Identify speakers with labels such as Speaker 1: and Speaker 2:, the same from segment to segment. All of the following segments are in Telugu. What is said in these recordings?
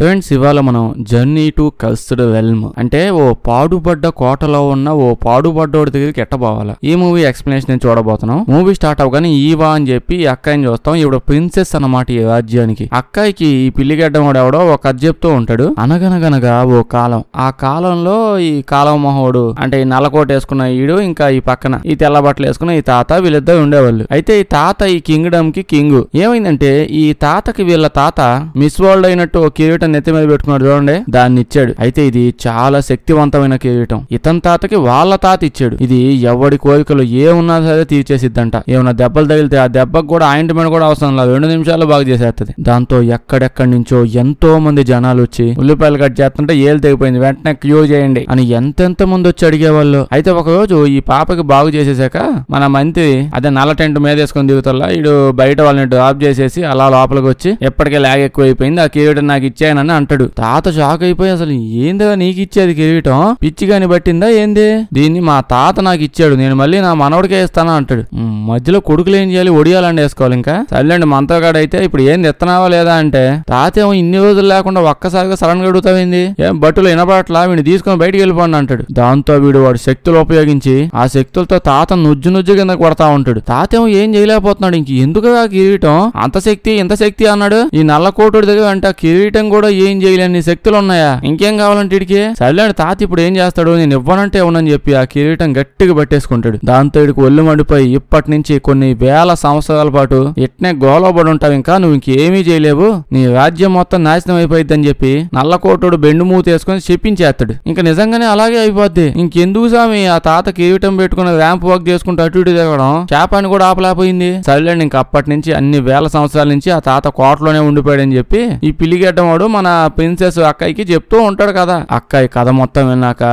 Speaker 1: ఫ్రెండ్స్, ఇవాళ మనం జర్నీ టు కల్స్డ్ వెల్మ్ అంటే ఓ పాడుబడ్డ కోటలో ఉన్న ఓ పాడుబడ్డోడి దగ్గరికి ఎట్టబోవాలా ఈ మూవీ ఎక్స్ప్లెనేషన్ నేను చూడబోతున్నాం. మూవీ స్టార్ట్ అవగానే ఈవా అని చెప్పి ఈ అక్కాయిని చూస్తాం. ఇప్పుడు ప్రిన్సెస్ అన్నమాట ఈ రాజ్యానికి. అక్కాయికి ఈ పిల్లిగడ్డం ఎవడో ఒక కథ చెప్తూ ఉంటాడు. అనగనగనగా ఓ కాలం, ఆ కాలంలో ఈ కాలం మొహోడు అంటే ఈ నల్లకోట వేసుకున్న ఈడు ఇంకా ఈ పక్కన ఈ తెల్ల బట్టలు వేసుకున్న ఈ తాత వీళ్ళిద్దరు ఉండేవాళ్ళు. అయితే ఈ తాత ఈ కింగ్డమ్ కి కింగ్. ఏమైందంటే ఈ తాతకి వీళ్ళ తాత మిస్ వరల్డ్ అయినట్టు ఒక కిరీటం నెత్తి మీద పెట్టుకున్నాడు చూడండి, దాన్ని ఇచ్చాడు. అయితే ఇది చాలా శక్తివంతమైన కిరీటం. ఇతని తాతకి వాళ్ళ తాత ఇచ్చాడు. ఇది ఎవడి కోరికలు ఏమున్నా సరే తీర్చేసిద్దంట. ఏమన్నా దెబ్బలు తగిలితే ఆ దెబ్బకు కూడా ఆయింట్మెంట్ కూడా అవసరం లేదు, 2 నిమిషాల్లో బాగు చేసేస్తుంది. దాంతో ఎక్కడెక్కడి నుంచో ఎంతో మంది జనాలు వచ్చి ఉల్లిపాయలు కట్ చేస్తుంటే ఏలు తెగిపోయింది వెంటనే క్యూర్ చేయండి అని ఎంతెంత మంది వచ్చి అడిగేవాళ్ళు. అయితే ఒక రోజు ఈ పాపకి బాగు చేసేసాక మన మంత్రి అదే నల్ల టెంట్ మీద వేసుకొని దిగుతల్లా ఇడు బయట వాళ్ళని డ్రాప్ చేసేసి అలా లోపలికి వచ్చి ఎప్పటికే లాగ్ ఎక్కువైపోయింది, ఆ కిరీటం నాకు ఇచ్చాయనని అంటాడు. తాత షాక్ అయిపోయి అసలు ఏందా నీకు ఇచ్చేది కిరీటం, పిచ్చిగాని పట్టిందా ఏంది, దీన్ని మా తాత నాకు ఇచ్చాడు, నేను మళ్ళీ నా మనవడికే ఇస్తానా అంటాడు. మధ్యలో కొడుకులు ఏం చేయాలి, ఒడియాలండి వేసుకోవాలి. ఇంకా సర్లేండి మంత్రగాడు అయితే ఇప్పుడు ఏం ఎత్తనావా లేదా అంటే తాత ఏమో ఇన్ని రోజులు లేకుండా ఒక్కసారిగా సడన్ గా అడుగుతావేంది, ఏం బట్టులు వినపడట్లా, వీడిని తీసుకొని బయటికి వెళ్ళిపోండి అంటాడు. దాంతో వీడు వాడు శక్తులు ఉపయోగించి ఆ శక్తులతో తాత నుజ్జు కింద కొడతా ఉంటాడు. తాత ఏమో ఏం చేయలేకపోతున్నాడు. ఇంక ఎందుకు ఆ కిరీటం అంత శక్తి ఇంత శక్తి అన్నాడు. ఈ నల్ల కోటుడి దగ్గర అంటే ఆ కిరీటం కూడా ఏం చేయలేని శక్తులు ఉన్నాయా, ఇంకేం కావాలంటే ఇడికి. సర్లేండి తాత ఇప్పుడు ఏం చేస్తాడు, నేను ఇవ్వనంటే ఇవ్వనని చెప్పి ఆ కిరీటం గట్టిగా పట్టేసుకుంటాడు. దాంతో ఇడికి ఒళ్ళు మండిపోయి ఇప్పటి నుంచి కొన్ని వేల సంవత్సరాల పాటు ఇట్నే గోలబడి ఉంటావు, ఇంకా నువ్వు ఇంకేమీ చేయలేవు, నీ రాజ్యం మొత్తం నాశనం అయిపోయింది అని చెప్పి నల్లకోటుడు బెండు మూత వేసుకొని చెప్పించేస్తాడు. ఇంకా నిజంగానే అలాగే అయిపోద్ది. ఇంకెందుకు సామి ఆ తాత కిరీటం పెట్టుకుని ర్యాంప్ వాక్ చేసుకుంటూ అటు ఇటు తిరగడం, చేపాన్ని కూడా ఆపలేకపోయింది. సర్లేండి ఇంకా అప్పటి నుంచి అన్ని వేల సంవత్సరాల నుంచి ఆ తాత కోటలోనే ఉండిపోయాడని చెప్పి ఈ పిల్లిగడ్డం వాడు మన ప్రిన్సెస్ అక్కాయికి చెప్తూ ఉంటాడు కదా. అక్కాయి కథ మొత్తం విన్నాక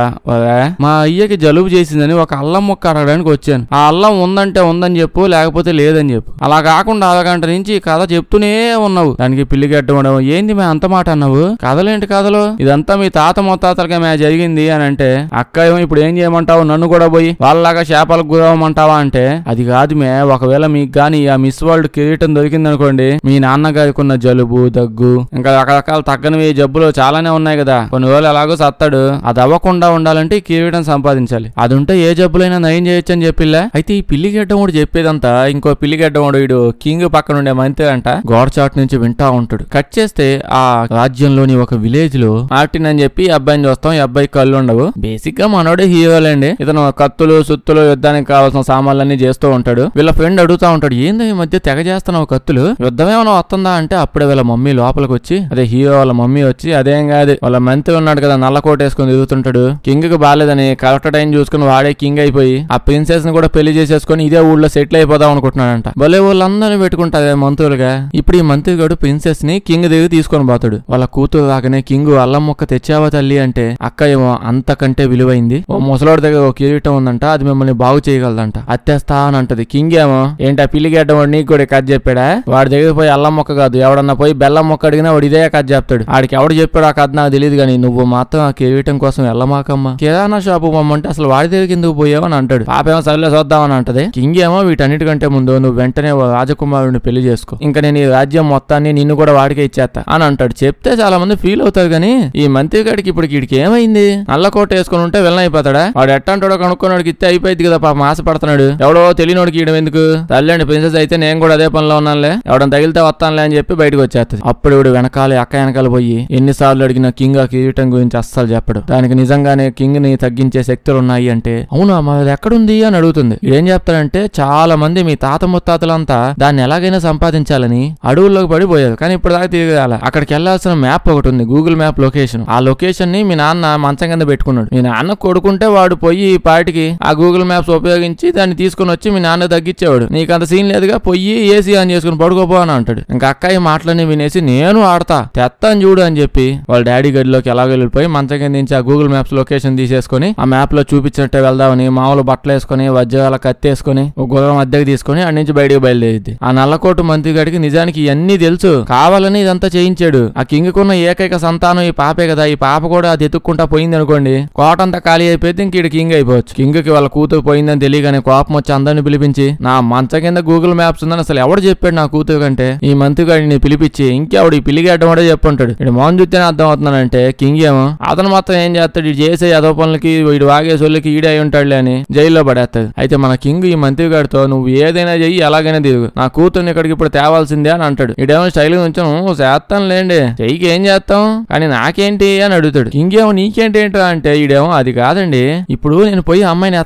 Speaker 1: మా అయ్యకి జలుబు చేసిందని ఒక అల్లం మొక్క అడగడానికి వచ్చాను, ఆ అల్లం ఉందంటే ఉందని చెప్పు లేకపోతే లేదని చెప్పు. అలా కాకుండా అరగంట నుంచి కథ చెప్తూనే ఉన్నావు. దానికి పిల్లిగడ్డం వాడు ఏంది మే అంత మాట అన్నావు, కథలేంటి కథలు, ఇదంతా మీ తాత మొత్తాతలకే మే జరిగింది అని అంటే అక్కాయేమో ఇప్పుడు ఏం చేయమంటావు, నన్ను కూడా పోయి వాళ్ళలాగా చేపలకు గురవమంటావా అంటే అది కాదు మే, ఒకవేళ మీకు గాని ఆ మిస్ వరల్డ్ కిరీటం దొరికిందనుకోండి మీ నాన్నగారికి ఉన్న జలుబు దగ్గు ఇంకా రకరకాల తగ్గనివి జబ్బులు చాలానే ఉన్నాయి కదా, కొన్ని రోజులు ఎలాగో సత్తాడు, అది అవ్వకుండా ఉండాలంటే ఈ కిరీటం సంపాదించాలి, అది ఉంటే ఏ జబ్బులైనా నయం చేయొచ్చు అని చెప్పిల్లా. అయితే ఈ పిల్లిగడ్డం వాడు చెప్పేదంతా ఇంకో పిల్లిగడ్డం వాడు వీడు కింగ్ పక్కన ఉండే మంత్రి అంట గోడ చాట్ నుంచి వింటా ఉంటాడు. కట్ చేస్తే ఆ రాజ్యంలోని ఒక విలేజ్ లో మార్టిన్ అని చెప్పి అబ్బాయిని చూస్తాం. ఈ అబ్బాయి కళ్ళు ఉండవు, బేసిక్ గా మనోడే హీరోలేండి. ఇతను కత్తులు సుత్తులు యుద్ధానికి కావాల్సిన సామాన్లన్నీ చేస్తూ ఉంటాడు. వీళ్ళ ఫ్రెండ్ అడుగుతా ఉంటాడు ఏంది ఈ మధ్య తెగ చేస్తున్నావు కత్తులు, యుద్ధమేమన్నా వస్తుందా అంటే అప్పుడే వీళ్ళ మమ్మీ లోపలికి వచ్చి అదే హీరో వాళ్ళ మమ్మీ వచ్చి అదేం కాదు వాళ్ళ మంత్రి ఉన్నాడు కదా నల్లకోట వేసుకుని తిరుగుతుంటాడు, కింగ్ కి బాలేదని కరెక్ట్ టైం చూసుకుని వాడే కింగ్ అయిపోయి ఆ ప్రిన్సెస్ ని కూడా పెళ్లి చేసేసుకుని ఇదే ఊళ్ళో సెటిల్ అయిపోదాం అనుకుంటున్నాడంట. భలే వాళ్ళందరినీ పెట్టుకుంటారు మంత్రులుగా. ఇప్పుడు ఈ మంత్రి గడు ప్రిన్సెస్ ని కింగ్ దగ్గర తీసుకొని పోతాడు. వాళ్ళ కూతురు రాగానే కింగ్ అల్లం మొక్క తెచ్చావా తల్లి అంటే అక్క ఏమో అంతకంటే విలువైంది ఓ ముసలోడి దగ్గర ఒక కిరీటం ఉందంట, అది మిమ్మల్ని బాగు చేయగలదంట, అత్తేస్తా అని అంటది. కింగ్ ఏమో ఏంటి ఆ పిల్లిగడ్డం వాడు నీకు కూడా కథ చెప్పాడా, వాడి దగ్గర పోయి అల్లం మొక్క కాదు ఎవడన్నా పోయి బెల్లం మొక్క అడిగినా వాడు ఇదే కథ చెప్తాడు, ఆడికి ఎవడు చెప్పాడు ఆ కథ నాకు తెలియదు కానీ నువ్వు మాత్రం ఆ కిరీటం కోసం వెళ్ళమాకమ్మా, కిరాణా షాపు పొమ్మంటే అసలు వాడి దగ్గరికి ఎందుకు పోయావని అంటాడు. పాపేమో సరిలో చూద్దామని అంటది. కింగ్ ఏమో వీటన్నిటికంటే ముందు నువ్వు వెంటనే రాజకుమారుడిని పెళ్లి చేసుకో, ఇంకా నేను ఈ రాజ్యం మొత్తాన్ని నిన్ను కూడా వాడికే ఇచ్చేస్తా అని అంటాడు. చెప్తే చాలా మంది ఫీల్ అవుతారు కానీ ఈ మంత్రి గారికి ఇప్పుడు వీడికి ఏమైంది, నల్లకోట వేసుకుని ఉంటే వెళ్ళని అయిపోతాడా, వాడు ఎట్టంటాడో కనుక్కున్నాడికి ఇస్తే అయిపోయింది కదా, పాపం ఆశపడుతున్నాడు, ఎవడో తెలియనోడికి ఇయడం ఎందుకు, తల్లిండి ప్రిన్సెస్ అయితే నేను కూడా అదే పనిలో ఉన్నానులే, ఎవడని తగిలితే వస్తానులే అని చెప్పి బయటకు వచ్చేస్తుంది. అప్పుడు ఇవిడు వెనకాల అక్క వెనకాల పోయి ఎన్నిసార్లు అడిగిన కింగ్ ఆ కిరీటం గురించి అస్సలు చెప్పడు. దానికి నిజంగానే కింగ్ ని తగ్గించే శక్తులు ఉన్నాయి అంటే అవునా మరి ఎక్కడుంది అని అడుగుతుంది. ఏం చెప్తాడంటే చాలా మంది మీ తాత ముత్తాతలంతా దాన్ని ఎలాగైనా సంపాదించాలని అడవుల్లోకి పడిపోయారు, కానీ ఇప్పుడు దాకా తిరగాల. అక్కడికి వెళ్లాల్సిన మ్యాప్ ఒకటి ఉంది, గూగుల్ మ్యాప్ లొకేషన్. ఆ లొకేషన్ ని మీ నాన్న మంచం కింద పెట్టుకున్నాడు. మీ నాన్న కొడుకుంటే వాడు పోయి ఈ పాటికి ఆ గూగుల్ మ్యాప్స్ ఉపయోగించి దాన్ని తీసుకుని వచ్చి మీ నాన్న తగ్గించేవాడు, నీకు అంత సీన్ లేదుగా పోయి ఏసీ ఆన్ చేసుకుని పడుకోపో అని అంటాడు. ఇంకా అక్క ఈ మాటలన్నీ వినేసి నేను ఆడతా తెత్తాను చూడు అని చెప్పి వాళ్ళ డాడీ గదిలోకి ఎలాగ వెళ్ళిపోయి మంచం కింద నుంచి ఆ గూగుల్ మ్యాప్స్ లొకేషన్ తీసేసుకుని ఆ మ్యాప్ లో చూపించినట్టే వెళ్దామని మామూలు బట్టలు వేసుకుని వజ్రాల కత్తేసుకుని ఒక గుర్రం అద్దెకి తీసుకుని అడి నుంచి బయటకు బయలుదేరిద్ది. ఆ నల్లకోటు మంత్రి గడికి నిజానికి ఇవన్నీ తెలుసు, కావాలని ఇదంతా చేయించాడు. ఆ కింగ్ కున్న ఏకైక సంతానం ఈ పాపే కదా, ఈ పాప కూడా అది ఎత్తుక్కుంటా పోయింది అనుకోండి కోట అంతా ఖాళీ అయిపోతే ఇంక కింగ్ అయిపోవచ్చు. కింగ్ కి వాళ్ళ కూతురు పోయిందని తెలియగానే కోపం వచ్చి అందరిని పిలిపించి నా మంచం కింద గూగుల్ మ్యాప్స్ ఉందని అసలు ఎవడు చెప్పాడు నా కూతురు కంటే ఈ మంత్రి గాడిని పిలిపించి ఇంకెవడు ఈ పిల్లిగడ్డం వాడే చెప్పుంటాడు ఉంటాడు. ఇటు మోహన్ చూస్తేనే అర్థం అవుతున్నానంటే కింగ్ ఏమో అతను మాత్రం ఏం చేస్తాడు, ఇటు చేసే అదో పనులకి వీడు వాగేసోళ్ళకి ఈడే అయి ఉంటాడులే అని జైల్లో పడేస్తాడు. అయితే మన కింగ్ ఈ మంత్రి గారితో నువ్వు ఏదైనా చెయ్యి ఎలాగైనా తిరుగు, నా కూతుర్ని ఇక్కడికి ఇప్పుడు తేవాల్సిందే అని అంటాడు. ఇడేమో స్టైల్ ఉంచాను చేస్తాను లేండి, చెయ్యికి ఏం చేస్తాం కానీ నాకేంటి అని అడుగుతాడు. కింగ్ ఏమో నీకేంటి ఏంటో అంటే ఈడేమో అది కాదండి, ఇప్పుడు నేను పోయి అమ్మాయిని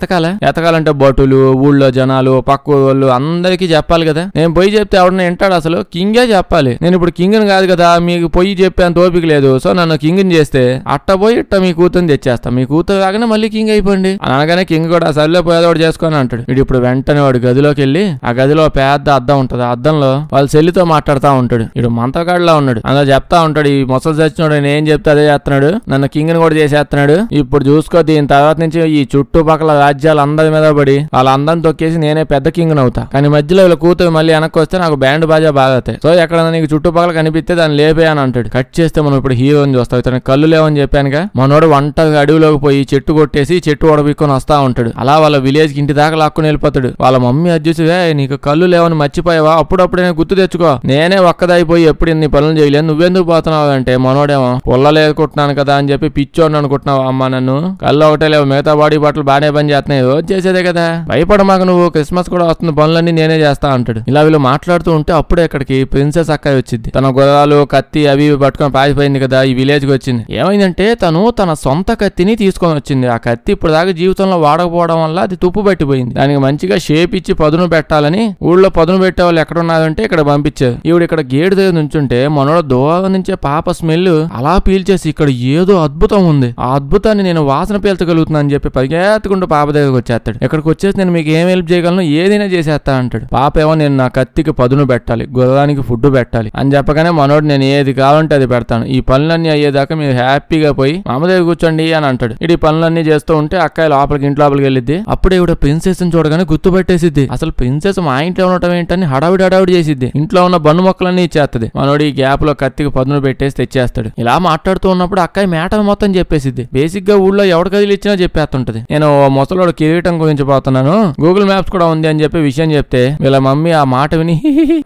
Speaker 1: ఎతకాలంటే బటులు ఊళ్ళో జనాలు పక్క వాళ్ళు అందరికీ చెప్పాలి కదా, నేను పోయి చెప్తే ఎవడన్నా వింటాడు, అసలు కింగే చెప్పాలి. నేను ఇప్పుడు కింగ్ని కాదు కదా, మీకు పోయి చెప్పేంత ఓపిక లేదు, సో నన్ను కింగ్ని చేస్తే అట్ట పోయి ఇట్ట మీ కూతురుని తెచ్చేస్తా, మీ కూతురు రాగానే మళ్ళీ కింగ్ అయిపోండి అనగానే కింగ్ కూడా సర్లే పోయేదోడు చేసుకొని అంటాడు. వీడు ఇప్పుడు వెంటనే వాడు గదిలోకి వెళ్ళి ఆ గదిలో పెద్ద అద్దం ఉంటది, ఆ అద్దంలో వాళ్ళ చెల్లితో మాట్లాడుతూ ఉంటాడు. వీడు మంత్రగాడిలా ఉన్నాడు, అందులో చెప్తా ఉంటాడు ఈ ముసలి చచ్చినోడు నేను ఏం చెప్తే అదే చేస్తున్నాడు, నన్ను కింగ్ని కూడా చేసేస్తున్నాడు, ఇప్పుడు చూసుకో దీని తర్వాత నుంచి ఈ చుట్టుపక్కల రాజ్యాలు అందరి మీద పడి వాళ్ళందరిని తొక్కేసి నేనే పెద్ద కింగ్ అవుతా, కానీ మధ్యలో వీళ్ళ కూతురు మళ్ళీ వెనక్కి వస్తే నాకు బ్యాండ్ బాజా బాగుతాయి, సో ఎక్కడ నీకు చుట్టుపక్కల కనిపిస్తే దాన్ని లేపే అని అంటాడు. కట్ చేస్తే మనం ఇప్పుడు హీరోని చూస్తాం. ఇతను కళ్ళు లేవని చెప్పానుగా, మనోడు వంటగా అడవిలోకి పోయి చెట్టు కొట్టేసి చెట్టు ఒడబిక్కొని వస్తా ఉంటాడు. అలా వాళ్ళ విలేజ్ కి ఇంటి దాకా లాక్కుని వెళ్ళిపోతాడు. వాళ్ళ మమ్మీ అడ్జస్ట్ నీకు కళ్ళు లేవని మర్చిపోయావా, అప్పుడప్పుడే గుర్తు తెచ్చుకో, నేనే ఒక్కదైపోయి ఎప్పుడు ఇన్ని పనులు చేయలేదు, నువ్వెందుకు పోతున్నావు అంటే మనోడేమో పొల్లలేదుకుంటున్నాను కదా అని చెప్పి పిచ్చోడిని అనుకుంటున్నావు అమ్మా, నన్ను కళ్ళు ఒకటే లేవు, మిగతా బాడీ బట్టలు బాగానే పని చేస్తున్నాయి, రోజు చేసేదే కదా, భయపడమాక నువ్వు, క్రిస్మస్ కూడా వస్తుంది, పనులన్నీ నేనే చేస్తా అంటాడు. ఇలా వీళ్ళు మాట్లాడుతూ ఉంటే అప్పుడే ఇక్కడికి ప్రిన్సెస్ అక్కయ్య వచ్చింది. తన గుర్రాలు కత్తి అవి పట్టుకొని పారిపోయింది కదా, ఈ విలేజ్ కి వచ్చింది. ఏమైందంటే తను తన సొంత కత్తిని తీసుకొని వచ్చింది. ఆ కత్తి ఇప్పుడు దాకా జీవితంలో వాడకపోవడం వల్ల అది తుప్పు పట్టిపోయింది. దానికి మంచిగా షేప్ ఇచ్చి పదును పెట్టాలని ఊళ్ళో పదును పెట్టే వాళ్ళు ఎక్కడ ఉన్నారంటే ఇక్కడ పంపించారు. ఈవిడ ఇక్కడ గేటు దగ్గర నుంచుంటే మనోడ దూరం నుంచే పాప స్మెల్ అలా పీల్చేసి ఇక్కడ ఏదో అద్భుతం ఉంది, ఆ అద్భుతాన్ని నేను వాసన పీల్చగలుగుతున్నా అని చెప్పి పరిగెత్తుకుంటూ పాప దగ్గరకు వచ్చేస్తాడు. ఇక్కడికి వచ్చేసి నేను మీకు ఏం హెల్ప్ చేయగలను, ఏదైనా చేసేస్తా అంటాడు. పాప ఏమో నేను నా కత్తికి పదును పెట్టాలి, గుర్రానికి ఫుడ్ పెట్టాలి అని చెప్పగానే మనోడు నేను ఏది కావాలంటే అది పెడతాను, ఈ పనులన్నీ అయ్యేదాకా మీరు హ్యాపీగా పోయి మామ దగ్గర కూర్చోండి అని అంటాడు. ఈ పనులన్నీ చేస్తూ ఉంటే అక్కయ్య లోపలికి ఇంటి లోపలికి వెళ్ళిద్ది. అప్పుడే ఇవిడ ప్రిన్సెస్ ని చూడగానే గుర్తుపెట్టేసిద్ది. అసలు ప్రిన్సెస్ మా ఇంట్లో ఉండటం ఏంటని హడావిడి చేసిద్ది. ఇంట్లో ఉన్న బన్ను మొక్కలన్నీ ఇచ్చేస్తుంది. మనోడు ఈ గ్యాప్ లో కత్తికి పదును పెట్టేసి తెచ్చేస్తాడు. ఇలా మాట్లాడుతూ ఉన్నప్పుడు అక్కయ్య మ్యాటర్ మొత్తం చెప్పేసిద్ది. బేసిక్ గా ఊళ్ళో ఎవరి కదిలి ఇచ్చినా చెప్పేస్తుంటది. నేను ముసలోడు కిరీటం గురించి పోతున్నాను, గూగుల్ మ్యాప్స్ కూడా ఉంది అని చెప్పి విషయం చెప్తే వీళ్ళ మమ్మీ ఆ మాట విని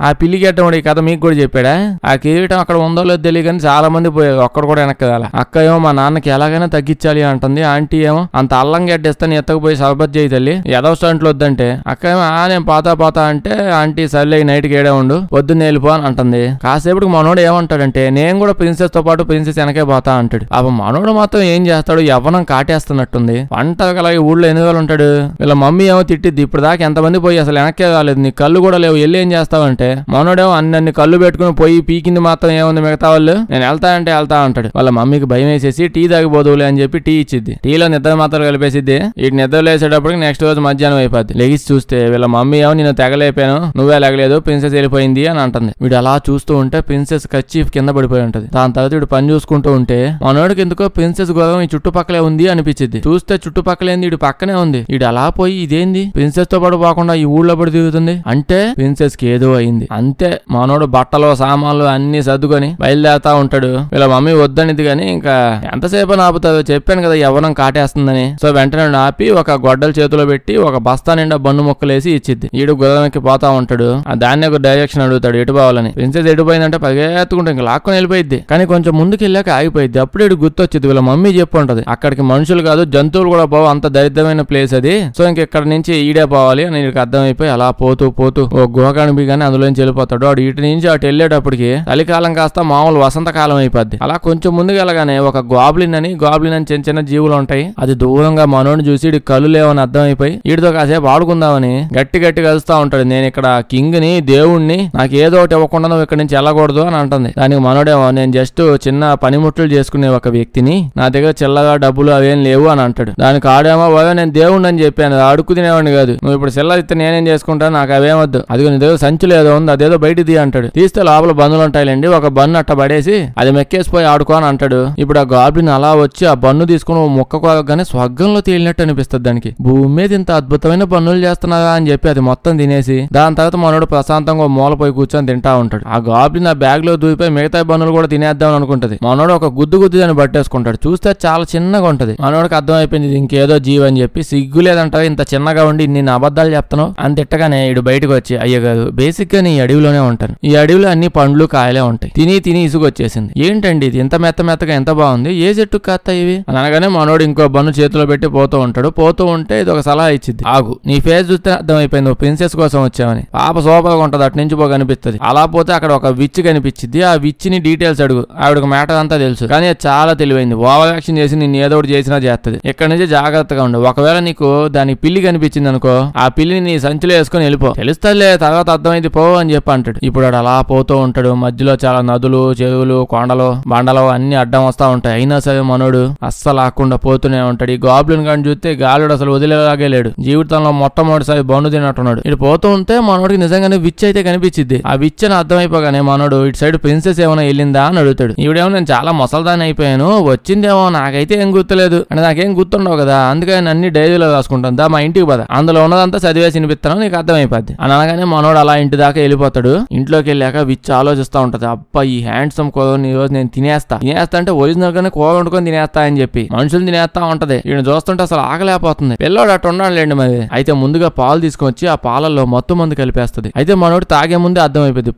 Speaker 1: ఆ పిల్లి గెట్టం ఈ కథ మీకు కూడా చెప్పాడా, ఆ కిరీటం అక్కడ ఉందో లేదో తెలియదు కానీ చాలా మంది పోయారు, ఒక్కడు కూడా వెనక్కి రాల. అక్క ఏమో మా నాన్నకి ఎలాగైనా తగ్గించాలి అంటుంది. ఆంటీ ఏమో అంత అల్లం గడ్డేస్తాను ఎత్తకపోయి సర్బత్ చేయి తల్లి, ఎదవ స్టంట్లు వద్దంటే అక్క ఏమో నేను పోతా అంటే ఆంటీ సర్లే నైట్కి ఏడే ఉండు పొద్దున్న వెళ్ళిపో అని అంటుంది. కాసేపటికి మనోడు ఏమంటాడంటే నేను కూడా ప్రిన్సెస్ తో పాటు ప్రిన్సెస్ వెనకే పోతా అంటాడు. అప్పుడు మనోడు మాత్రం ఏం చేస్తాడు, యవ్వనం కాటేస్తున్నట్టుంది. వంట అలాగే ఊళ్ళో ఎన్ని రోజులు ఉంటాడు. వీళ్ళ మమ్మీ ఏమో తిట్టిద్ది, ఇప్పుడు దాకా ఎంతమంది పోయి అసలు వెనక్కే రాలేదు, నీ కళ్ళు కూడా లేవు, వెళ్ళి ఏం చేస్తావంటే మనోడేమో అన్ని కళ్ళు పెట్టుకుని పోయి పీకింది మాత్రం ఏముంది, మిగతా వాళ్ళు నేను వెళ్తా అంటాడు. వాళ్ళ మమ్మీకి భయం వేసేసి టీ తాగిపోదులే అని చెప్పి టీ ఇచ్చిద్ది. టీలో నిద్ర మాత్రం కలిపేసిద్ది. ఈ నిద్ర లేసేటప్పటికి నెక్స్ట్ రోజు మధ్యాహ్నం అయిపోద్ది. లెగిసి చూస్తే వీళ్ళ మమ్మీ ఏమో నేను తెగలేపాను, నువ్వే లేగలేదు, ప్రిన్సెస్ వెళ్ళిపోయింది అని అంటుంది. వీడు అలా చూస్తూ ఉంటే ప్రిన్సెస్ కర్చీఫ్ కింద పడిపోయి ఉంటది. దాని తర్వాత వీడు పని చూసుకుంటూ ఉంటే మనోడికి ఎందుకో ప్రిన్సెస్ గౌరవం ఈ చుట్టుపక్కలే ఉంది అనిపించింది. చూస్తే చుట్టుపక్కలేంది వీడు పక్కనే ఉంది. వీడు అలా పోయి ఇదేంది ప్రిన్సెస్ తో పాటు పోకుండా ఈ ఊళ్ళో పడి తిరుగుతుంది అంటే ప్రిన్సెస్ కి ఏదో అయింది. అంతే మనోడు బట్టలు సామాన్లు అన్ని సర్దుకొని బయలుదేరుతా ఉంటాడు. వీళ్ళ మమ్మీ వద్దనిది కానీ ఇంకా ఎంతసేపు ఆపుతాదో, చెప్పాను కదా యవ్వనం కాటేస్తుందని. సో వెంటనే ఆపి ఒక గొడ్డల చేతిలో పెట్టి ఒక బస్తా నిండా బన్ను మొక్కలేసి ఇచ్చిద్ది. ఈడు గుర్రానికి పోతా ఉంటాడు. దాన్ని ఒక డైరెక్షన్ అడుగుతాడు ఎటు పోవాలని. ప్రిన్సెస్ ఎటుపోయిందంటే పరిగెత్తుకుంటే ఇంకా లాక్కొని వెళ్ళిపోయింది. కానీ కొంచెం ముందుకు వెళ్ళాక ఆగిపోయింది. అప్పుడు ఇటు గుర్తొచ్చింది వీళ్ళ మమ్మీ చెప్పు ఉంటది, అక్కడికి మనుషులు కాదు జంతువులు కూడా పోవు, అంత దరిద్రమైన ప్లేస్ అది, సో ఇంకెక్కడ నుంచి ఈడే పోవాలి అని నీకు అర్థమైపోయి అలా పోతూ ఓ గుహ కనిపిగానే అందులోంచి వెళ్ళిపోతాడు. వాడు ఇటు నుంచి అటు వెళ్ళేటప్పటికి చలికాలం కాస్త మామూలు వసంతకాలం అయిపోద్ది. అలా కొంచెం ముందుకు వెళ్ళగానే ఒక గాబ్లిన్ అని చిన్న చిన్న జీవులు ఉంటాయి. అది దూరంగా మనోడిని చూసి ఇటు కళ్ళు లేవని అర్థమైపోయి వీడితో కాసేపు ఆడుకుందామని గట్టి కలుస్తా ఉంటాడు. నేను ఇక్కడ కింగ్ ని దేవుణ్ణి, నాకు ఏదో ఒకటి ఇవ్వకుండా నువ్వు ఇక్కడ నుంచి వెళ్ళకూడదు అని అంటుంది. దానికి మనోడేమో నేను జస్ట్ చిన్న పనిముట్లు చేసుకునే ఒక వ్యక్తిని, నా దగ్గర చిల్లగా డబ్బులు అవేం లేవు అని అంటాడు. దానికి ఆడేమో నేను దేవుణ్ణి అని చెప్పాను, అడుగు తినేవాడిని కాదు, నువ్వు ఇప్పుడు చిల్లర ఇస్తే నేనేం చేసుకుంటాను, నాకు అవేమొద్దు, అదిగో నీ దగ్గర సంచులు ఏదో ఉంది అదేదో బయట తీ అంటాడు. తీస్తే లోపల బందులు ఉంటాయిలేండి, ఒక బన్ను అట్ట పడేసి అది మెక్కేసిపోయి ఆడుకో అని అంటాడు. ఇప్పుడు ఆ గాబ్లిన్ అలా వచ్చి ఆ బన్ను తీసుకుని మొక్క కోగానే స్వర్గంలో తేలినట్టు అనిపిస్తుంది దానికి. భూమి మీద ఇంత అద్భుతమైన పనులు చేస్తున్నారా అని చెప్పి అది మొత్తం తినేసి దాని తర్వాత మనోడు ప్రశాంతంగా మూలపోయి కూర్చొని తింటా ఉంటాడు. ఆ గాబ్లిన్ ఆ బ్యాగ్ లో దూరిపోయి మిగతా బన్నులు కూడా తినేద్దాం అనుకుంటది. మనోడు ఒక గుద్దు దాన్ని పట్టేసుకుంటాడు. చూస్తే చాలా చిన్నగా ఉంటది. మనోడికి అర్థమైపోయింది ఇంకేదో జీవి అని చెప్పి. సిగ్గు లేదంటారు ఇంత చిన్నగా ఉండి నిన్ను అబద్ధాలు చెప్తాను అని తిట్టగానే ఇడు బయటకు వచ్చి అయ్యగారు బేసిక్ గా నీ అడవిలోనే ఉంటాను, ఈ అడవిలో అన్ని పండ్లు కాయలే ఉంటాయి, తిని ఇసుగు వచ్చేసింది. ఏంటండి ఇది ఇంత మెత్తగా ఎంత బాగుంది, ఏ చెట్టు కాస్తా ఇవి అని అనగానే మనోడు ఇంకో బన్ను చేతిలో పెట్టి పోతూ ఉంటాడు. పోతూ ఉంటే ఇది ఒక సలహా ఇచ్చింది. ఆగు, నీ ఫేస్ చూస్తే అర్థమైపోయింది నువ్వు ప్రిన్సెస్ కోసం వచ్చావని. పాప సూపర్ గా ఉంటది, అటు నుంచి పోగా కనిపిస్తుంది. అలా పోతే అక్కడ ఒక విచ్ కనిపించింది. ఆ విచ్ ని డీటెయిల్స్ అడుగు, ఆవిడకి మ్యాటర్ అంతా తెలుసు. కానీ అది చాలా తెలివైంది. ఓవర్ యాక్షన్ చేసి నిన్ను ఏదో ఒకటి చేసినా చేస్తుంది. ఇక్కడ నుంచి జాగ్రత్తగా ఉండు. ఒకవేళ నీకు దానికి పిల్లి కనిపించింది అనుకో, ఆ పిల్లిని నీ సంచిలో వేసుకొని వెళ్ళిపో, తెలుస్తాలే తర్వాత అర్థమైంది పో అని చెప్పి అంటాడు. ఇప్పుడు వాడు అలా పోతూ ఉంటాడు. మధ్యలో చాలా నదులు, చెరువులు, కొండలు, బండలు అన్ని అడ్డం వస్తా ఉంటాయి. అయినా సరే మనోడు అస్సలు ఆకుండా పోతూనే ఉంటాడు. ఈ గాబ్లిన్ గాని చూస్తే గాలుడు అసలు వదిలేలాగే లేడు. జీవితంలో మొట్టమొదటిసారి బండు తిన్నట్టున్నాడు. ఇటు పోతూ ఉంటే మనోడికి నిజంగానే విచ్ అయితే కనిపించింది. ఆ విచ్ అని అర్థమైపోగానే మనోడు ఇటు సైడ్ ప్రిన్సెస్ ఏమైనా వెళ్ళిందా అని అడుగుతాడు. ఈవిడేమో నేను చాలా ముసల్దాన్ని అయిపోయాను, వచ్చిందేమో నాకైతే ఏం గుర్తులేదు అంటే, నాకేం గుర్తుండవు కదా, అందుకే నేను అన్ని డైరీలో రాసుకుంటాను, దా మా ఇంటికి పద, అందులో ఉన్నదంతా చదివేసి వినిపిస్తాను, నీకు అర్థమైపోద్ది అని అనగానే మనోడు అలా ఇంటి దాకా వెళ్ళిపోతాడు. ఇంట్లోకి వెళ్ళాక విచ్ ఆలోచిస్తా ఉంటది. అబ్బా ఈ హ్యాండ్సమ్ కూరని ఈ రోజు నేను తినేస్తా అంటే ఒరిజినల్ గానే కూర వండుకొని తినేస్తా అని చెప్పి మనుషులు తినేస్తా ఉంటది. ఈయన చూస్తుంటే అసలు ఆకలేకపోతుంది. పిల్లోడు అట్టు ఉండాలండి మరి. అయితే ముందుగా పాలు తీసుకొచ్చి ఆ పాలల్లో మొత్తం మంది కలిపేస్తుంది. అయితే మనోడు తాగే ముందే అర్థమైపోయింది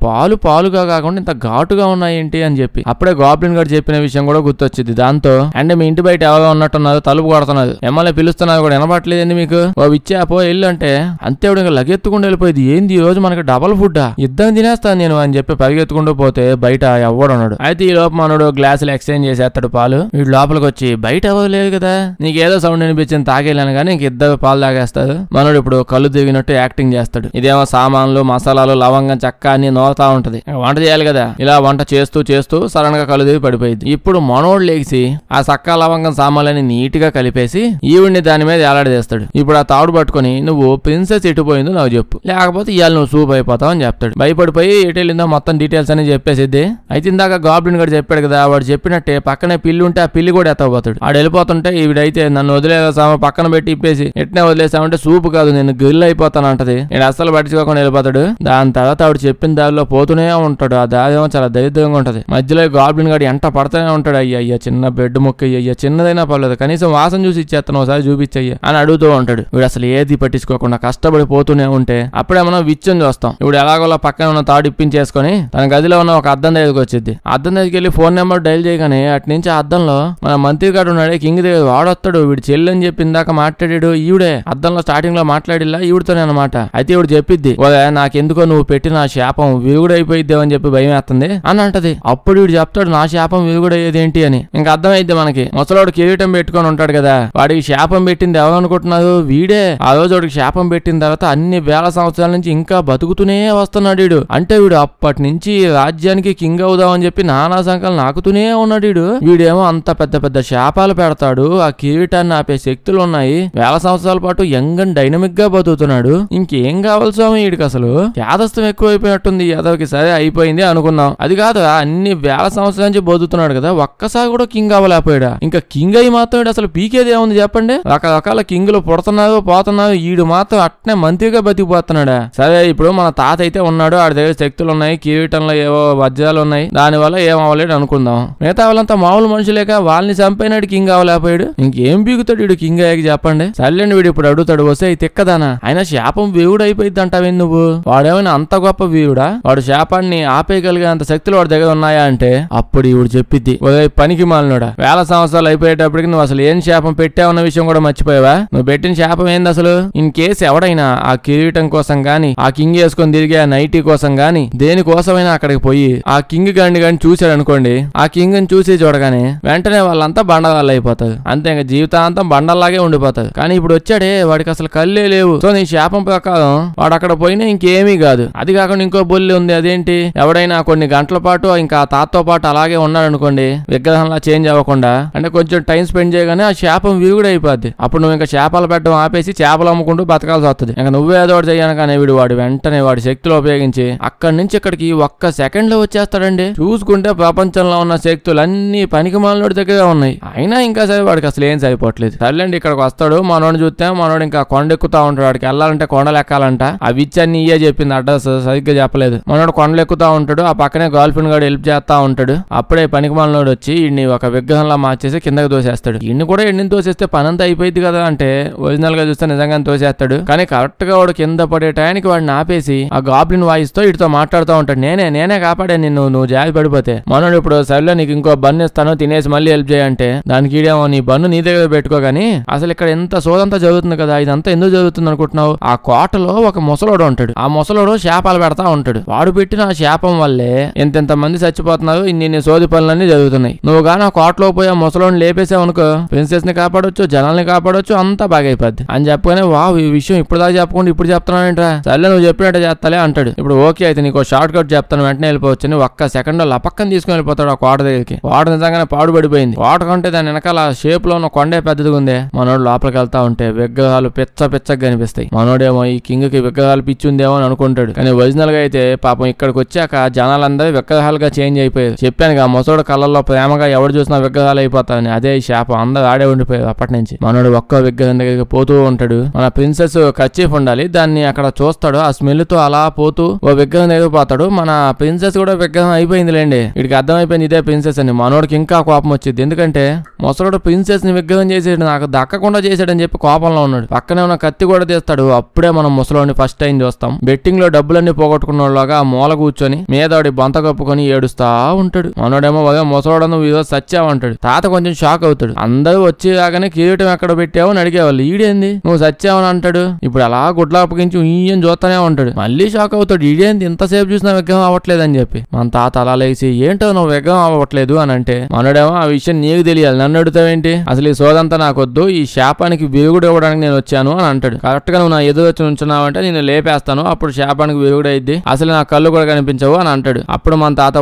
Speaker 1: పాలుగా కాకుండా ఇంత ఘాటుగా ఉన్నాయి ఏంటి అని చెప్పి. అప్పుడే గాబ్లిన్ గారు చెప్పిన విషయం కూడా గుర్తొచ్చింది. దాంతో అంటే మీ ఇంటి బయట ఎవరో ఉన్నట్టున్నారు, తలుపు కొడుతున్నారు, మిమ్మల్ని పిలుస్తున్నారు కూడా వినపట్లేదండి మీకు, ఓ ఇచ్చాపో ఇల్లు అంటే అంతే. ఇంకా లగెత్తుకుంటూ వెళ్ళిపోయింది. ఏంది ఈ రోజు మనకి డబల్ ఫుడ్డా, ఇద్దరు తినేస్తాను నేను అని చెప్పి పరిగెత్తుకుంటూ పోతే బయట ఎవడు ఉన్నాడు. అయితే ఈ లోపు మనోడు గ్లాసులు ఎక్స్చేంజ్ చేసేస్తాడు పాలు. వీడు లోపలికి వచ్చి బయట ఎవరు లేదు కదా, నీకేదో సౌండ్ అనిపించింది తాగేలాను కానీ ఇంక ఇద్దరు పాలు తాగేస్తారు. మనోడు ఇప్పుడు కళ్ళు తిరిగినట్టు యాక్టింగ్ చేస్తాడు. ఇదేమో సామాన్లు, మసాలాలు, లవంగం, చెక్క అన్ని నోరుతా ఉంటది. వంట చేయాలి కదా, ఇలా వంట చేస్తూ సడన్ గా కళ్ళు తిరిగి పడిపోయింది. ఇప్పుడు మనోడు లేచి ఆ సక్క లవంగం సామాన్లని నీట్ గా కలిపేసి ఈవిడ్ని దాని మీద ఏలాడదీస్తాడు. ఇప్పుడు ఆ తాడు పట్టుకుని నువ్వు ప్రిన్సెస్ ఎటుపోయిందో నాకు చెప్పు, లేకపోతే ఇవాళ నువ్వు సూప్ అయిపోతావు అని చెప్తాడు. భయపడిపోయి ఎటు వెళ్ళిందో మొత్తం డీటెయిల్స్ అని చెప్పేసిద్ది. అయితే ఇందాక గాబ్లిన్ గారు చెప్పాడు కదా, వాడు చెప్పినట్టే పక్కనే పిల్లి ఉంటే ఆ పిల్లి కూడా ఎత్తకపోతాడు. ఆడు వెళ్ళిపోతుంటే ఈవిడైతే నన్ను వదిలేసాము పక్కన పెట్టి ఇప్పేసి ఎట్నే వదిలేసామంటే సూప్ కాదు నేను గ్రిల్ అయిపోతాను అంటది. నేను అస్సలు పట్టించుకోకుండా వెళ్ళిపోతాడు. దాని తర్వాత ఆవిడ చెప్పిన దారిలో పోతూనే ఉంటాడు. ఆ దారి ఏమో చాలా దరిద్రంగా ఉంటది. మధ్యలో గాబ్లిన్ గారు ఎంట పడుతూనే ఉంటాడు. అయ్యా చిన్న బెడ్ ముక్క అయ్యా చిన్నదైనా పర్లేదు, కనీసం వాసన చూసి ఇచ్చేస్తాను, ఒకసారి చూపించయ్యా అని అడుగుతూ ఉంటాడు. వీడు అసలు ఏది పట్టించుకోకుండా కష్టపడి పోతూనే ఉంటే అప్పుడే మనం విచ్చని చూస్తాం. ఇప్పుడు ఎలాగోలా పక్కన ఉన్న తాడు ఇప్పించేసుకొని తన గదిలో ఉన్న ఒక అద్దం దగ్గరికి వచ్చింది. అద్దం దగ్గరికి వెళ్ళి ఫోన్ నెంబర్ డైల్ చేయగానే అటు నుంచి ఆ అద్దంలో మన మంత్రి గారు ఉన్నాడే కింగ్ దగ్గర వాడొస్తాడు. వీడు చెల్లి అని చెప్పి ఇందాక మాట్లాడాడు ఈవిడే, అద్దంలో స్టార్టింగ్ లో మాట్లాడిలా ఈవిడతోనే అనమాట. అయితే ఈవిడ చెప్పిద్ది, నాకెందుకో నువ్వు పెట్టిన నా శాపం విరుగుడైపోయిద్దే అని చెప్పి భయం వేస్తుంది అని అంటది. అప్పుడు వీడు చెప్తాడు నా శాపం విరుగుడయ్యేది ఏంటి అని. ఇంకా అర్థమైద్ది మనకి. ముసలోడు కిరీటం పెట్టుకొని ఉంటాడు కదా, వాడికి శాపం పెట్టింది ఎవరు అనుకుంటున్నారు, వీడే. ఆ రోజు వాడికి శాపం పెట్టిన తర్వాత అన్ని వేల సంవత్సరాల నుంచి ఇంకా బతుకుతూనే వస్తున్నాడు వీడు. అంటే వీడు అప్పటి నుంచి రాజ్యానికి కింగ్ అవుదాం అని చెప్పి నానా సంకల్పం నాకుతూనే ఉన్నాడు వీడు. వీడేమో అంత పెద్ద శాపాలు పెడతాడు, ఆ కిరీటాన్ని ఆపే శక్తులు ఉన్నాయి, వేల సంవత్సరాల పాటు యంగ్ అండ్ డైనమిక్ గా బతుకుతున్నాడు. ఇంకేం కావాలి స్వామి వీడికి, అసలు యాదస్తం ఎక్కువైపోయినట్టుంది. యాదవ్కి సరే అయిపోయింది అనుకున్నాం, అది కాదు అన్ని వేల సంవత్సరాల నుంచి బతుకుతున్నాడు కదా, ఒక్కసారి కూడా కింగ్ అవ్వలేకపోయాడా. ఇంకా కింగ్ అయి మాత్రం అసలు పీకేది ఏముంది చెప్పండి. రకరకాల కింగులు పుడుతున్నారు పోతున్నారు, ఈడు మాత్రం అట్నే మంత్రిగా బతికిపోతున్నాడా. సరే ఇప్పుడు మన తాత అయితే ఉన్నాడు, ఆడి దగ్గర శక్తులు ఉన్నాయి, కిరీటంలో ఏవో వజ్రాలు ఉన్నాయి, దాని వల్ల ఏం అవ్వలేడు అనుకుందాం. మిగతా వాళ్ళంతా మామూలు మనుషులేక వాళ్ళని చంపైనాడు కింగ్ అవ్వలేకపోయాడు. ఇంకేం బీగుతాడు వీడు కింగ్ అయ్యాక చెప్పండి. సర్లేండి వీడు ఇప్పుడు అడుగుతాడు, వస్తే తిక్కదానా ఆయన శాపం వీరుడు అయిపోయింది అంటావేంది నువ్వు, వాడేమైనా అంత గొప్ప వీరుడా, వాడు శాపాన్ని ఆపేయగలిగే అంత శక్తులు వాడి దగ్గర ఉన్నాయా అంటే అప్పుడు ఈవిడు చెప్పిద్ది, పనికి మాలినోడా వేల సంవత్సరాలు అయిపోయేటప్పటికి నువ్వు అసలు ఏం శాపం పెట్టావన్న విషయం కూడా మర్చిపోయావా, నువ్వు పెట్టిన శాపం ఏంది అసలు. ఇన్ కేసు ఎవడైనా ఆ కిరీటం కోసం గాని ఆ కింగ్ వేసుకొని తిరిగే ఆ నైటీ కోసం గాని దేనికోసమైనా అక్కడికి పోయి ఆ కింగ్ గాని చూశాడు అనుకోండి, ఆ కింగ్ ని చూసి చూడగానే వెంటనే వాళ్ళంతా బండగాళ్ళు అయిపోతారు. అంతే ఇంకా జీవితాంతం బండల్లాగే ఉండిపోతారు. కానీ ఇప్పుడు వచ్చాడే వాడికి అసలు కళ్ళే లేవు. సో నీ శాపం ప్రకారం వాడు అక్కడ పోయినా ఇంకేమీ కాదు. అది కాకుండా ఇంకో బొల్లి ఉంది, అదేంటి ఎవడైనా కొన్ని గంటల పాటు ఇంకా తాతతో పాటు అలాగే ఉన్నాడు అనుకోండి, విగ్రహంలా చేంజ్ అవ్వకుండా, అంటే కొంచెం టైం స్పెండ్ చేయగానే ఆ శాపం విరుగుడు అయిపోద్ది. అప్పుడు నువ్వు ఇంకా చేపలు పెట్టడం ఆపేసి చేపలు అమ్ముకుంటూ బతకాల్సి వస్తుంది. ఇంకా నువ్వే ఏదో ఒకటి చేయను కానీ వాడు వెంటనే వాడి శక్తులు ఉపయోగించి అక్కడి నుంచి ఇక్కడికి ఒక్క సెకండ్ లో వచ్చేస్తాడండి. చూసుకుంటే ప్రపంచంలో ఉన్న శక్తులన్నీ పనికిమాలినోడి దగ్గర ఉన్నాయి. అయినా ఇంకా సరే వాడికి అసలు ఏం సరిపోవట్లేదు. సర్లేండి ఇక్కడికి వస్తాడు, మనోడిని చూస్తే మనోడు ఇంకా కొండ ఎక్కుతా ఉంటాడు. వాడికి వెళ్ళాలంటే కొండలు ఎక్కాలంట. ఆ విచ్ అన్ని ఇయ్యే చెప్పింది, అడ్రస్ సరిగ్గా చెప్పలేదు. మనోడు కొండలు ఎక్కుతా ఉంటాడు, ఆ పక్కనే గర్ల్ ఫ్రెండ్ గారు హెల్ప్ చేస్తా ఉంటాడు. అప్పుడే పనికిమాలినోడు వచ్చి ఈయన్ని ఒక విగ్రహంలా మార్చేసి కిందకి తోసేస్తాడు. ఈయన్ని కూడా ఎన్ని తోసేస్తే పనంతా అయిపోయింది కదా అంటే ఒరిజినల్ గా చూస్తే నిజంగానే తోసేస్తాడు. కానీ కరెక్ట్ గా వాడు కింద పడే టయానికి వాడిని ఆపేసి ఆ గాబ్లిన్ వాయిస్ తో ఇటుతో మాట్లాడుతూ ఉంటాడు, నేనే కాపాడా నిన్ను, నువ్వు
Speaker 2: వ్యాధి పడిపోతే. మనోడు ఇప్పుడు సరిలో నీకు ఇంకో బన్ను ఇస్తాను తినేసి మళ్ళీ హెల్ప్ చేయంటే దానికి ఈడేమో నీ బన్ను నీ దగ్గర పెట్టుకోగాని అసలు ఇక్కడ ఎంత సోదంతా జరుగుతుంది కదా, ఇదంతా ఎందుకు జరుగుతుంది అనుకుంటున్నావు? ఆ కోటలో ఒక ముసలోడు ఉంటాడు. ఆ ముసలోడు శాపాలు పెడతా ఉంటాడు. వాడు పెట్టిన ఆ శాపం వల్లే ఎంతెంత మంది చచ్చిపోతున్నారు, ఇన్ని సోది పనులన్నీ జరుగుతున్నాయి. నువ్వు గానీ ఆ కోటలో పోయి ఆ ముసలోడిని లేపేసావు అనుకో, ప్రిన్సెస్ ని కాపాడొచ్చు, జనాల్ని కాపాడొచ్చు, అంతా బాగా అయిపోద్ది అని చెప్పుకునే వావ్ ఈ విషయం ఇప్పుడు దాకా చెప్పకుండా ఇప్పుడు చెప్తున్నానంటరా, సర్లే నువ్వు చెప్పినట్టు చేస్తాలే అంటాడు. ఇప్పుడు ఓకే అయితే నీకు షార్ట్ కట్ చెప్తాను వెంటనే వెళ్ళిపోవచ్చు అని ఒక్క సెకండ్ లో పక్కన తీసుకుని వెళ్ళిపోతాడు ఆ కోట దగ్గరికి. కోట నిజంగానే పాడుపడిపోయింది. కోట కంటే దాని వెనకాల షేప్ లో ఉన్న కొండే పెద్దదిగా ఉంది. మనోడు లోపలికి వెళ్తా ఉంటే విగ్రహాలు పిచ్చగా కనిపిస్తాయి. మనోడేమో ఈ కింగ్ కి విగ్రహాలు పిచ్చి ఉందేమో అని అనుకుంటాడు. కానీ ఒరిజినల్ గా అయితే పాపం ఇక్కడికి వచ్చాక జనాలందరూ విగ్రహాలుగా చేంజ్ అయిపోయారు. చెప్పాను ముసోడు కళ్ళల్లో ప్రేమగా ఎవరు చూసినా విగ్రహాలు అయిపోతాయని. అదే ఈ శాపం అందరూ ఆడే ఉండిపోయారు అప్పటి నుంచి. మనోడు ఒక్క విగ్రహం దగ్గరికి పోతూ ఉంటాడు. మన ప్రిన్సెస్ కర్చీఫ్ ఉండాలి, దాన్ని అక్కడ చూస్తాడు. ఆ స్మెల్ తో అలా పోతూ ఓ విగ్రహం దగ్గర పోతాడు. మన ప్రిన్సెస్ కూడా విగ్రహం అయిపోయిందిలేండి. వీడికి అర్థమైపోయింది ఇదే ప్రిన్సెస్ అని. మనోడికి ఇంకా కోపం వచ్చింది. ఎందుకంటే ముసలోడు ప్రిన్సెస్ ని విగ్రహం చేసాడు, నాకు దక్కకుండా చేసాడని చెప్పి కోపంలో ఉన్నాడు. పక్కనే ఉన్న కత్తి కూడా తీస్తాడు. అప్పుడే మనం ముసలోడిని ఫస్ట్ టైం చూస్తాం. బెట్టింగ్ లో డబ్బులన్నీ పోగొట్టుకున్నలాగా మూల కూర్చొని మీదోడి బొంత కప్పుకొని ఏడుస్తా ఉంటాడు. మనోడేమో ముసలోడు నువ్వు ఈరోజు సచ్చావంటాడు. తాత కొంచెం షాక్ అవుతాడు. అందరూ వచ్చి రాగానే కిరీటం ఎక్కడ పెట్టావు అని అడిగేవాళ్ళు. ఈడేంది నువ్వు సచ్చావని అంటాడు. ఇప్పుడు అలా గుడ్ల అప్పగించి ఈయన చూస్తానే ఉంటాడు. మళ్ళీ షాక్ అవుతాడు. ఈడేంది ఇంతసేపు చూసినా విగ్రహం అవ్వట్లేదు అని చెప్పి. మన తాత అలా లేచి ఏంటో నువ్వు విగ్రహం అవ్వట్లేదు అని అంటే మనోడేమో ఆ విషయం నీకు తెలియాలి, నన్ను అడుగుతావేంటి, అసలు ఈ సోదంతా నాకొద్దు, ఈ శాపానికి విరుగుడు ఇవ్వడానికి నేను వచ్చాను అని అంటాడు. కరెక్ట్ గా నువ్వు నా ఎదురు వచ్చి ఉంచున్నావంటే నేను లేపేస్తాను, అప్పుడు శాపానికి విరుగుడు అయింది, అసలు నా కళ్ళు కూడా కనిపించవు అని అంటాడు. అప్పుడు మన తాత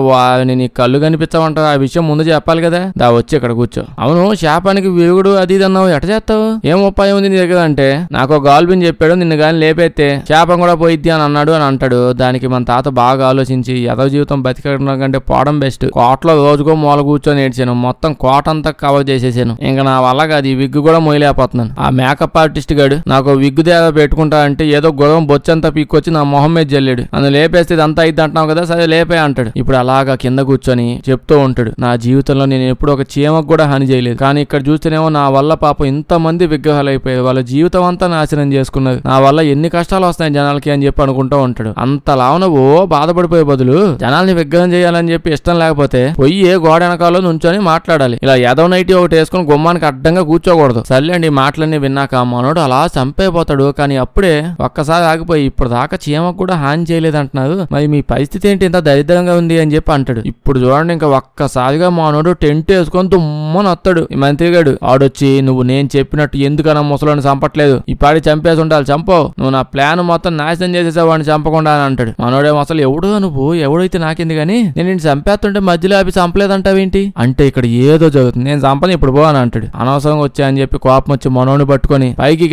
Speaker 2: నీ కళ్ళు కనిపించవంట, ఆ విషయం ముందు చెప్పాలి కదా, దా వచ్చి ఇక్కడ కూర్చో. అవును శాపానికి విరుగుడు అది ఇది అన్నావు, ఎట చేస్తావు, ఏం ఉపాయం ఉంది నీ దగ్గర అంటే నాకు ఒక గాల్బిన్ చెప్పాడు, నిన్ను గాని లేపేస్తే శాపం కూడా పోయిద్ది అని అన్నాడు అని అంటాడు. దానికి మన తాత బాగా ఆలోచించి ఎదవ జీవితం బతికడం కంటే పోవడం బెస్ట్, కోటలో రోజుకో మూల కూర్చొని ఏడ్చాను, మొత్తం కోట అంతా కవర్ చేసేసాను, ఇంకా నా వల్ల కాదు ఈ విగ్గు కూడా మొయ్యలేకపోతున్నాను. ఆ మేకప్ ఆర్టిస్ట్ గాడు నాకు విగ్గు దేవ పెట్టుకుంటా అంటే ఏదో గొడవ బొచ్చంతా పీక్కొచ్చి నా మొహం మీద జల్లాడు, అందులో లేపేస్తే ఇదంతా అయింది అంటున్నావు కదా, సరే లేపే అంటాడు. ఇప్పుడు అలాగా కింద కూర్చొని చెప్తూ ఉంటాడు, నా జీవితంలో నేను ఎప్పుడు ఒక చీమకు కూడా హాని చేయలేదు, కానీ ఇక్కడ చూస్తేనేమో నా వల్ల పాపం ఇంతమంది విగ్రహాలు అయిపోయారు, వాళ్ళ జీవితం అంతా నాశనం చేసుకున్నారు, నా వల్ల ఎన్ని కష్టాలు వస్తాయి జనాలకి అని చెప్పి అనుకుంటూ ఉంటాడు. అంతలావున ఓ బాధపడిపోయే బదులు జనాల్ని విగ్రహం చేయాలని చెప్పి ఇష్టం లేకపోతే పొయ్యి ఏ గోడ వెనకాలో నుంచొని మాట్లాడాలి, ఇలా ఏదో నైటీ ఒకటి వేసుకుని గుమ్మానికి అడ్డంగా కూర్చోకూడదు. సర్లేండి మాటలన్నీ విన్నాక మనోడు అలా చంపైపోతాడు. కానీ అప్పుడే ఒక్కసారి ఆగిపోయి ఇప్పుడు దాకా చీమకు కూడా హాని చేయలేదంటున్నారు, మరి మీ పరిస్థితి ఏంటి ఇంత దరిద్రంగా ఉంది అని చెప్పి అంటాడు. ఇప్పుడు చూడండి ఇంకా ఒక్కసారిగా మనోడు టెంట్ వేసుకొని తుమ్మని వస్తాడు. ఈ మంత్రిగాడు ఆడొచ్చి నువ్వు నేను చెప్పినట్టు ఎందుకన్నా ముసలోని చంపట్లేదు, ఈ పాడి చంపేసి ఉండాలి, చంపవు, నువ్వు నా ప్లాన్ మొత్తం నాశనం చేసేసావు వాడిని చంపకుండా అని అంటాడు. మనోడేమో అసలు ఎవడు నువ్వు ఎవడైతే నాకింది కానీ నేను చంపేస్తుంటే మధ్యలో అవి చంపలేదంటావేంటి అంటే ఇక్కడ ఏదో జరుగుతుంది, నేను చంపని ఇప్పుడు పో అని అంటాడు. అనవసరంగా వచ్చా అని చెప్పి కోపం వచ్చి మనోని పట్టుకొని పైకి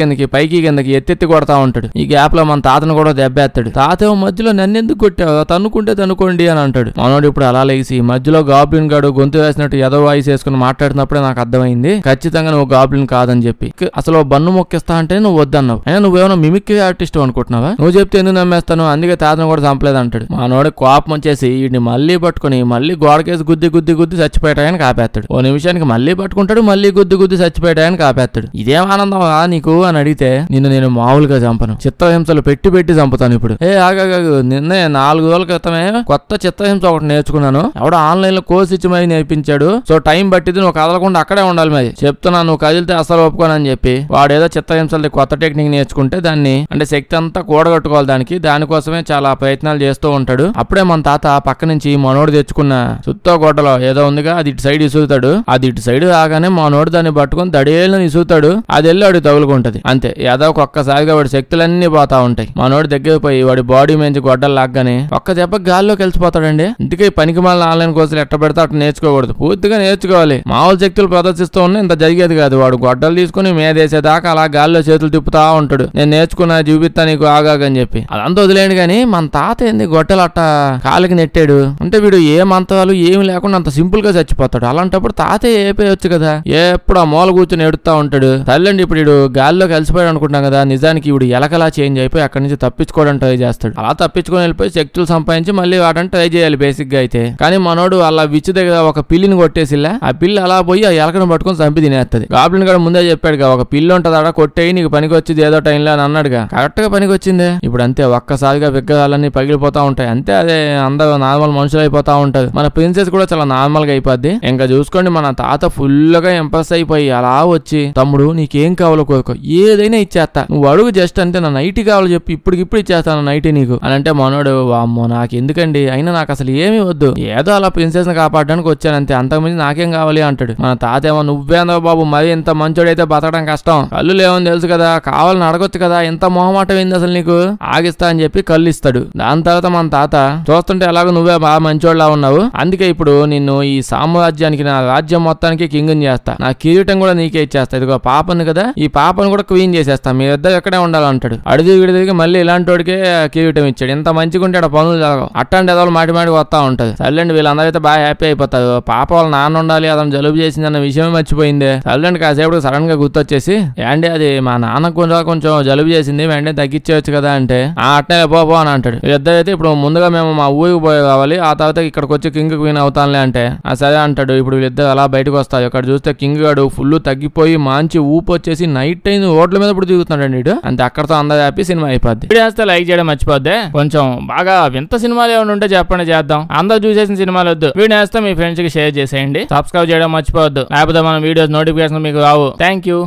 Speaker 2: కిందకి ఎత్తెత్తి కొడతా ఉంటాడు. ఈ గ్యాప్ లో మన తాతను కూడా దెబ్బేస్తాడు. తాత మధ్యలో నన్ను ఎందుకు కొట్టావు, తన్నుకుంటే తన్నుకోండి అని అంటాడు. మనోడు ఇప్పుడు అలా లేసి మధ్యలో గాబ్లిన్ గాడు గొంతు వేసినట్టు ఏదో వాయిస్ వేసుకుని మాట్లాడుతున్నప్పుడే నాకు అర్థమైంది ఖచ్చితంగా నువ్వు గాబ్లిన్ కాదని చెప్పి. అసలు బన్ను మొక్కిస్తా అంటే నువ్వు వద్దన్నావు, అయినా నువ్వేమో మిమిక్రీ ఆర్టిస్ట్ అనుకుంటున్నావా, నువ్వు చెప్తే ఎందుకు నమ్మేస్తాను, అందుకే తాతను కూడా చంపలేదు అంటాడు. మనోడి కోపం వచ్చేసి వీడిని మళ్ళీ పట్టుకుని మళ్ళీ గోడకేసి గుద్ది చచ్చిపోయాయని కాపేస్తాడు. ఓ నిమిషానికి మళ్ళీ పట్టుకుంటాడు, మళ్ళీ గుద్ది చచ్చిపోయాయని కాపేస్తాడు. ఇదేం ఆనందం నీకు అని అడిగితే నేను మామూలుగా చంపను, చిత్రహింసలు పెట్టి చంపుతాను. ఇప్పుడు ఆగాగు నిన్నే 4 రోజుల క్రితమే కొత్త చిత్రహింస ఒకటి నేర్చుకున్నాను, ఎవడో ఆన్లైన్ లో కోర్స్ ఇచ్చి మరి నేర్పించాడు, సో టైం పట్టింది, నువ్వు కదలకుండా అక్కడే ఉండాలి, మరి చెప్తున్నా నువ్వు కదిలితే అసలు ఒప్పుకోనని చెప్పి వాడేదో చిత్రహింసలది కొత్త టెక్నిక్ నేర్చుకుంటే దాన్ని అంటే శక్తి అంతా కూడగట్టుకోవాలి, దానికోసమే చాలా ప్రయత్నాలు చేస్తూ ఉంటాడు. అప్పుడే మన తాత పక్క నుంచి మనోడు తెచ్చుకున్న సుత్తో గొడ్డలో ఏదో ఉందిగా అది ఇటు సైడ్ ఇసుగుతాడు. అది ఇటు సైడ్ రాగానే మనోడు దాన్ని పట్టుకుని దడేళ్ళని ఇసుగుతాడు, అది వెళ్ళి వాడి తగులుకుంటది. అంతే ఏదో ఒక్కసారిగా వాడి శక్తులన్నీ పోతా ఉంటాయి. మనోడి దగ్గర పోయి వాడి బాడీ మీద గొడ్డలు లాగ్గానే ఒక్క దెబ్బ గాల్లోకి వెళ్ళిపోతాడండి. ఇందుకే పనికి మళ్ళీ ఆన్లైన్ కోర్సులు ఎట్ట పెడితే అట్లా నేర్చుకోకూడదు, పూర్తిగా నేర్చుకోవాలి. మామూలు శక్తులు ప్రదర్శిస్తూ ఉన్నా ఇంత జరిగేది కాదు. వాడు గొడ్డలు తీసుకుని మేదేసేదాకా అలా గాల్లో చేతులు తిప్పుతా ఉంటాడు. నేను నేర్చుకున్నా చూపిస్తా నీకు ఆగాగని చెప్పి. అదంతా వదిలేండి గాని మన తాత ఏంది గొడ్డలు అట్ట కాలికి నెట్టాడు అంటే వీడు ఏ మంత్రాలు ఏమి లేకుండా అంత సింపుల్ గా చచ్చిపోతాడు. అలాంటప్పుడు తాతే ఏపేయొచ్చు కదా, ఎప్పుడు ఆ మూల కూర్చొని ఎడుతా ఉంటాడు. తల్లండి ఇప్పుడు వీడు గాల్లోకి కలిసిపోయాడు అనుకుంటున్నాం కదా, నిజానికి వీడు ఎలకలా చేంజ్ అయిపోయి అక్కడి నుంచి తప్పించుకోవడం ట్రై చేస్తాడు. అలా తప్పించుకొని వెళ్ళిపోయి శక్తులు సంపాదించి మళ్ళీ వాడని ట్రై చేయాలి బేసిక్ గా అయితే. కానీ మనోడు అలా విచ్చు దగ్గర ఒక పిల్లిని కొట్టేసిలా, ఆ పిల్లి అలా పోయి ఆ ఎలకను పట్టుకొని చంపి తినేస్తుంది. గాబ్లిన్ కూడా ముందే చెప్పాడుగా ఒక పిల్లి ఉంటది ఆడ కొట్టేయి నీకు పనికి వచ్చింది ఏదో టైంలో అని అన్నాడుగా, కరెక్ట్ గా పనికి వచ్చిందే. ఇప్పుడు అంతే ఒక్కసారిగా విగ్రహాలన్నీ పగిలిపోతా ఉంటాయి. అంతే అదే అందరూ నార్మల్ మనుషులు న్యాచురల్ అయిపోతా ఉంటది. మన ప్రిన్సెస్ కూడా చాలా నార్మల్ గా అయిపోద్ది. ఇంకా చూసుకోండి మన తాత ఫుల్ గా ఇంప్రెస్ అయిపోయి అలా వచ్చి, తమ్ముడు నీకేం కావాలో కోరుకో, ఏదైనా ఇచ్చేస్తా, నువ్వు అడుగు జస్ట్ అంటే నా నైటీ కావాలో చెప్పి ఇప్పుడు ఇచ్చేస్తాను నైటీ నీకు అని అంటే, మనోడు వామ్మో నాకు ఎందుకండి, అయినా నాకు అసలు ఏమీ వద్దు, ఏదో అలా ప్రిన్సెస్ ని కాపాడడానికి వచ్చాను అంతే, అంతకుమించి నాకేం కావాలి అంటాడు. మన తాత ఏమో నువ్వేందో బాబు మరి ఇంత మంచోడైతే బతకడం కష్టం, కళ్ళు లేవని తెలుసు కదా, కావాలని అడగొచ్చు కదా, ఎంత మొహమాటం ఏంది అసలు నీకు, ఆగిస్తా అని చెప్పి కళ్ళు ఇస్తాడు. దాని తర్వాత మన తాత చూస్తుంటే ఎలాగో నువ్వే బాగా మంచోళ్ళ ఉన్నావు, అందుకే ఇప్పుడు నిన్ను ఈ సామ్రాజ్యానికి నా రాజ్యం మొత్తానికి కింగ్ చేస్తా, నా కిరీటం కూడా నీకే ఇచ్చేస్తా, ఇదిగో పాపను కదా ఈ పాపను కూడా క్వీన్ చేసేస్తా, మీరిద్దరు ఎక్కడే ఉండాలంటాడు. అడిగి మళ్ళీ ఇలాంటి వాడికే కిరీటం ఇచ్చాడు. ఎంత మంచిగా ఉంటే ఆ పనులు జరగవు, అట్టండి ఏదో మాటి వస్తా ఉంటది. సర్లేండి వీళ్ళందరైతే బాగా హ్యాపీ అయిపోతారు. పాప వాళ్ళ నాన్న ఉండాలి, అతను జలుబు చేసింది అన్న విషయమే మర్చిపోయింది. సర్లేండి కాసేపు సడన్ గా గుర్తొచ్చేసి, ఏంటి అది మా నాన్నకు కొంచెం జలుబు చేసింది, వెంటనే తగ్గించేయచ్చు కదా అంటే, అట్నే పో అని అంటాడు. వీళ్ళిద్దరైతే ఇప్పుడు ముందుగా మేము మా ఊరికి పోయి కావాలి, ఆ తర్వాత ఇక్కడికి వచ్చి కింగ్ క్వీన్ అవుతానులే అంటే, సరే అంటాడు. ఇప్పుడు వీళ్ళిద్దరు అలా బయటకు వస్తారు. ఇక్కడ చూస్తే కింగ్ గాడు ఫుల్ తగ్గిపోయి మంచి ఊపు వచ్చేసి నైట్ టైం ఓట్ల మీద ఇప్పుడు దిగుతున్నాడు ఇటు. అంతే అక్కడతో అందరూ హ్యాపీ, సినిమా అయిపోద్ది.
Speaker 3: వీడియో వేస్తే లైక్ చేయడం మర్చిపోద్ది. కొంచెం బాగా వింత సినిమాలు ఏమైనా ఉంటే చెప్పండి, చేద్దాం. అందరూ చూసేసిన సినిమాలు వద్దు, వీడియో వేస్తే మీ ఫ్రెండ్స్ కి షేర్ చేసేయండి. సబ్స్క్రైబ్ చేయడం మర్చిపోవద్దు, లేకపోతే మన వీడియోస్ నోటిఫికేషన్ మీకు రావు. Thank you.